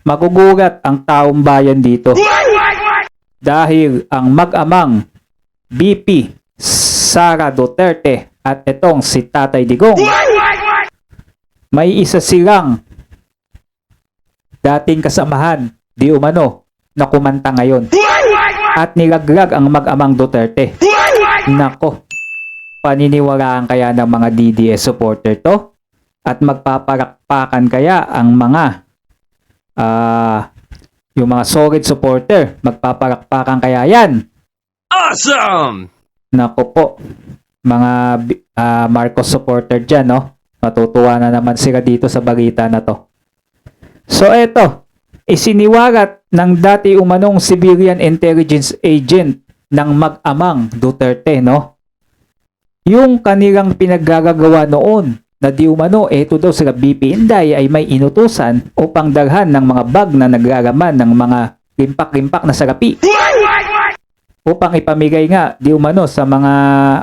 magugulat ang taong bayan dito. Dahil ang mag-amang BP Sara Duterte at itong si Tatay Digong, may isa silang dating kasamahan di umano na kumanta ngayon at nilaglag ang mag-amang Duterte. Nako, paniniwalaan kaya ng mga DDS supporter to? At magpaparakpakan kaya ang mga yung mga solid supporter? Magpaparakpakan kaya yan? Awesome! Nako po, mga Marcos supporter dyan, no? Matutuwa na naman sila dito sa balita na to. So eto, isiniwalat ng dati umanong civilian intelligence agent ng mag-amang Duterte, no? Yung kanilang pinaggagawa noon na di umano, eto daw sila BP Inday ay may inutusan upang dalhan ng mga bag na naglalaman ng mga limpak-limpak na salapi upang ipamigay nga di umano sa mga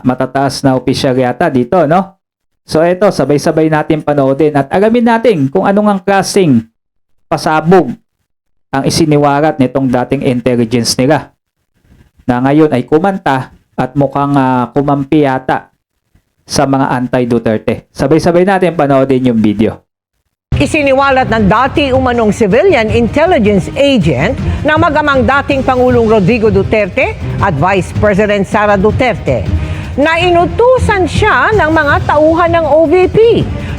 matataas na opisyal yata dito, no? So eto, sabay-sabay natin panoodin at alamin natin kung anong ang klaseng pasabog ang isiniwarat nitong dating intelligence nila na ngayon ay kumanta at mukhang kumampi yata sa mga anti-Duterte. Sabay-sabay natin panoodin yung video. Isiniwalat ng dati umanong civilian intelligence agent na mag-amang dating Pangulong Rodrigo Duterte at Vice President Sara Duterte na inutusan siya ng mga tauhan ng OVP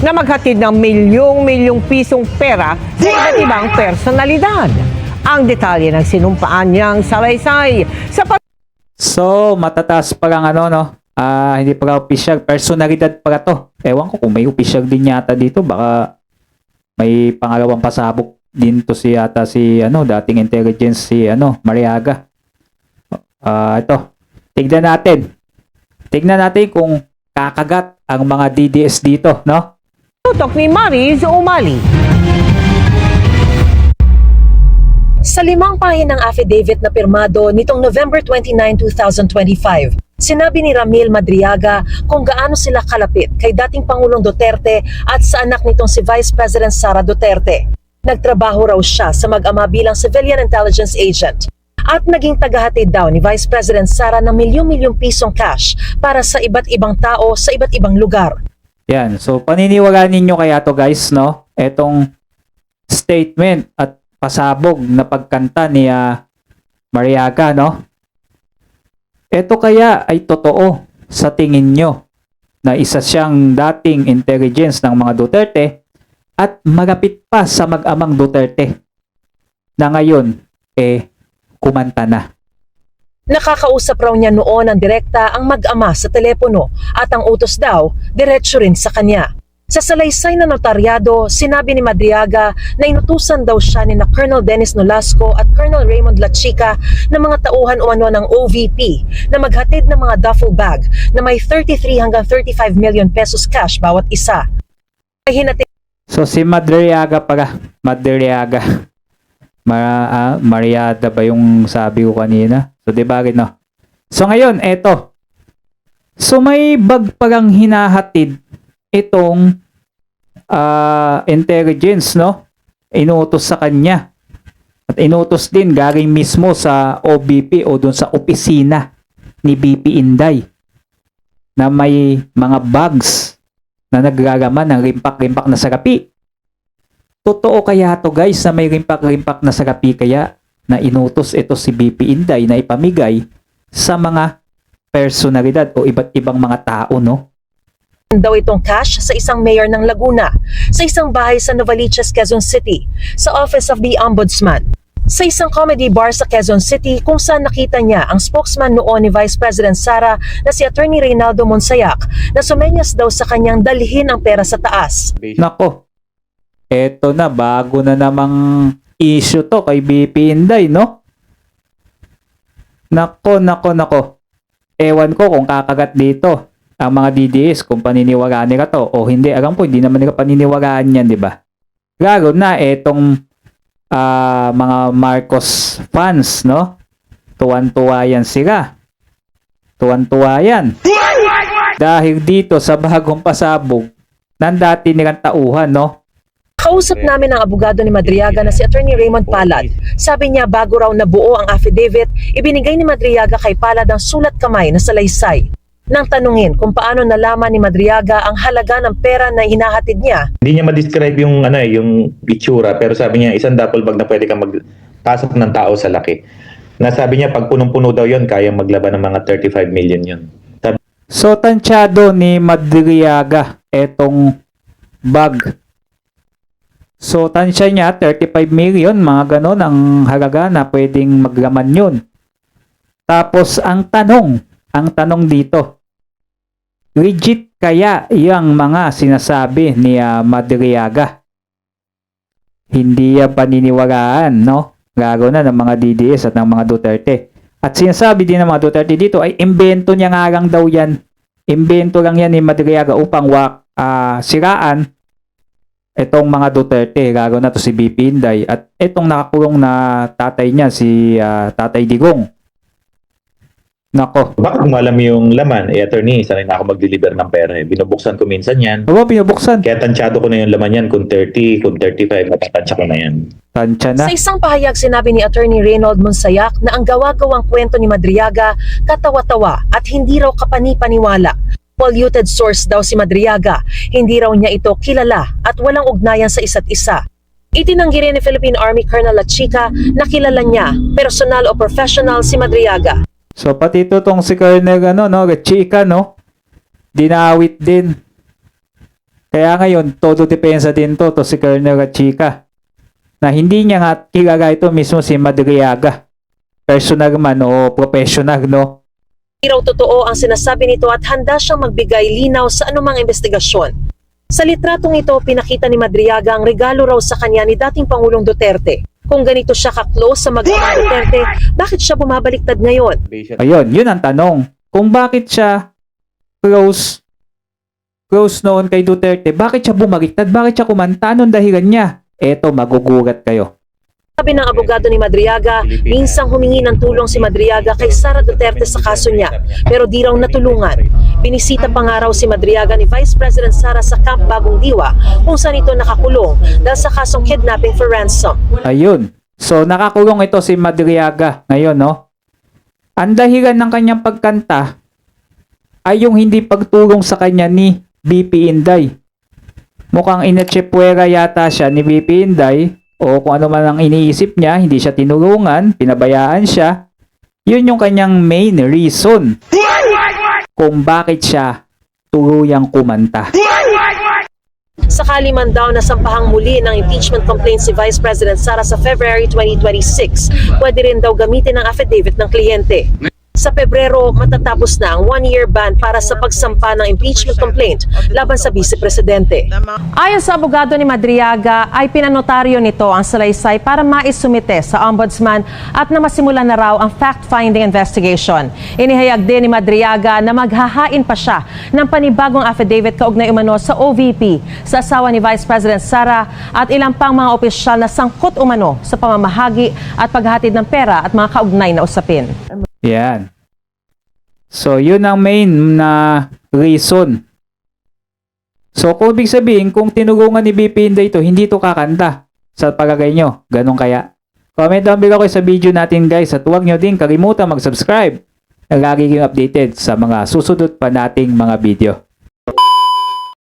na maghatid ng milyong-milyong pisong pera sa iba't ibang personalidad. Ang detalye ng sinumpaan niyang salaysay sa So, matataas pa lang no? Hindi pa official, personalidad pa to. Ewan ko kung may official din yata dito, baka may pangalawang pasabog din to si dating intelligence si Mariaga. Ito. Tignan natin kung kakagat ang mga DDS dito, no? tutok ni Mariz Umali. Sa 5 pahinang affidavit na pirmado nitong November 29, 2025, sinabi ni Ramil Madriaga kung gaano sila kalapit kay dating Pangulong Duterte at sa anak nitong si Vice President Sara Duterte. Nagtrabaho raw siya sa mag-ama bilang civilian intelligence agent at naging tagahatid daw ni Vice President Sara ng milyong-milyong pisong cash para sa iba't ibang tao sa iba't ibang lugar. Yan. So, paniniwalaan ninyo kaya to guys, no? Etong statement at pasabog na pagkanta ni Mariaga, no? Ito kaya ay totoo sa tingin nyo na isa siyang dating intelligence ng mga Duterte at magapit pa sa mag-amang Duterte na ngayon kumanta na. Nakakausap raw niya noon ng direkta ang mag-ama sa telepono at ang utos daw diretso rin sa kanya. Sa salaysay na notaryado, sinabi ni Madriaga na inutusan daw siya ni Colonel Dennis Nolasco at Colonel Raymond Lachica na mga tauhan umano ng OVP na maghatid ng mga duffel bag na may 33 hanggang 35 million pesos cash bawat isa. Ay hinatid. So si Madriaga pala, Madriaga. Mariada ba yung sabi ko kanina? So di ba no? So ngayon, eto. So may bag palang hinahatid itong intelligence, no? Inutos sa kanya. At inutos din galing mismo sa OBP o dun sa opisina ni BP Inday na may mga bags na naglalaman ng limpak-limpak na salapi. Totoo kaya to guys na may limpak-limpak na salapi kaya na inutos ito si BP Inday na ipamigay sa mga personalidad o iba't ibang mga tao, no? Daw itong cash sa isang mayor ng Laguna, sa isang bahay sa Novaliches, Quezon City, sa Office of the Ombudsman, sa isang comedy bar sa Quezon City kung saan nakita niya ang spokesman noon ni Vice President Sara na si Attorney Reynaldo Monsayak na sumenyas daw sa kanyang dalhin ang pera sa taas. Nako, eto na, bago na namang issue to kay BP Inday, no? Nako. Ewan ko kung kakagat dito ang mga DDS kung paniniwalaan nila to o hindi. Alam ko, hindi naman nila paniniwalaan yan, di ba? Lalo na etong mga Marcos fans, no? Tuwan-tuwa yan sila. Tuwan-tuwa yan. Dahil dito sa bagong pasabog ng dati nilang tauhan, no? Nakausap namin ang abogado ni Madriaga na si Attorney Raymond Palad. Sabi niya bago raw nabuo ang affidavit, ibinigay ni Madriaga kay Palad ang sulat kamay na salaysay. Nang tanungin kung paano nalaman ni Madriaga ang halaga ng pera na hinahatid niya, Hindi niya ma-describe yung yung itsura, pero sabi niya isang duffel bag na pwede kang magpasok ng tao sa laki. Nasabi niya pag punong-puno daw yon, kaya maglaban ng mga 35 million yon. So, tansyado ni Madriaga etong bag. So, tansya niya 35 million, mga ganon ang halaga na pwedeng maglaman yun. Tapos, ang tanong dito, legit kaya yung mga sinasabi ni Madriaga? Hindi yan paniniwalaan, no? Lalo na ng mga DDS at ng mga Duterte. At sinasabi din ng mga Duterte dito ay imbento niya nga lang daw yan. Imbento lang yan ni Madriaga upang siraan itong mga Duterte, lalo na to si BP Inday at itong nakakulong na tatay niya, si Tatay Digong. Nako. Baka kung alam yung laman, attorney, sanay na ako mag-deliver ng pera. Binubuksan ko minsan yan. Oo, pinubuksan. Kaya tansyado ko na yung laman yan, kung 30, kung 35, matatansya ko na yan. Tansya na. sa isang pahayag sinabi ni Attorney Reynold Monsayak na ang gawa-gawang kwento ni Madriaga katawa-tawa at hindi raw kapani-paniwala. Polluted source daw si Madriaga, hindi raw niya ito kilala at walang ugnayan sa isa't isa. Itinanggi rin ni Philippine Army Colonel Lachica na kilala niya, personal o professional si Madriaga. So, pati ito tong si Colonel, Chika, dinawit din. Kaya ngayon, todo depensa din to si Colonel Chika. Na hindi niya nga kilala ito mismo si Madriaga. Personal man o professional, no? Hindi raw totoo ang sinasabi nito at handa siyang magbigay linaw sa anumang investigasyon. Sa litratong ito, pinakita ni Madriaga ang regalo raw sa kanya ni dating Pangulong Duterte. Kung ganito siya ka-close sa mag-amang Duterte, bakit siya bumabaliktad ngayon? Ayun, yun ang tanong. Kung bakit siya close noon kay Duterte, bakit siya bumaliktad? Bakit siya kumanta? Anong dahilan niya? Eto, magugulat kayo. Sabi ng abogado ni Madriaga, minsang humingi ng tulong si Madriaga kay Sara Duterte sa kaso niya, pero di raw natulungan. Binisita pa nga raw si Madriaga ni Vice President Sara sa Camp Bagong Diwa, kung saan ito nakakulong dahil sa kasong kidnapping for ransom. Ayun. So, nakakulong ito si Madriaga ngayon, no? Ang dahilan ng kanyang pagkanta ay yung hindi pagtulong sa kanya ni BP Inday. Mukhang inachepwera yata siya ni BP Inday o kung ano man ang iniisip niya, hindi siya tinulungan, pinabayaan siya. Yun yung kanyang main reason kung bakit siya tuluyang kumanta. Sakali man daw na sampahang muli ng impeachment complaint si Vice President Sara sa February 2026, pwede rin daw gamitin ang affidavit ng kliyente. Sa Pebrero, matatapos na ang 1-year ban para sa pagsampa ng impeachment complaint laban sa Vice Presidente. Ayon sa abogado ni Madriaga, ay pinanotaryo nito ang salaysay para maisumite sa Ombudsman at na masimulan na raw ang fact-finding investigation. Inihayag din ni Madriaga na maghahain pa siya ng panibagong affidavit kaugnay umano sa OVP sa asawa ni Vice President Sara at ilang pang mga opisyal na sangkot umano sa pamamahagi at paghatid ng pera at mga kaugnay na usapin. Yan. So, yun ang main na reason. So, kung ibig sabihin, kung tinulungan ni BP Inday ito, hindi ito kakanta. Sa palagay nyo, ganun kaya? Comment down below kayo sa video natin guys at huwag nyo din kalimutan mag-subscribe na lagi kayong updated sa mga susunod pa nating mga video.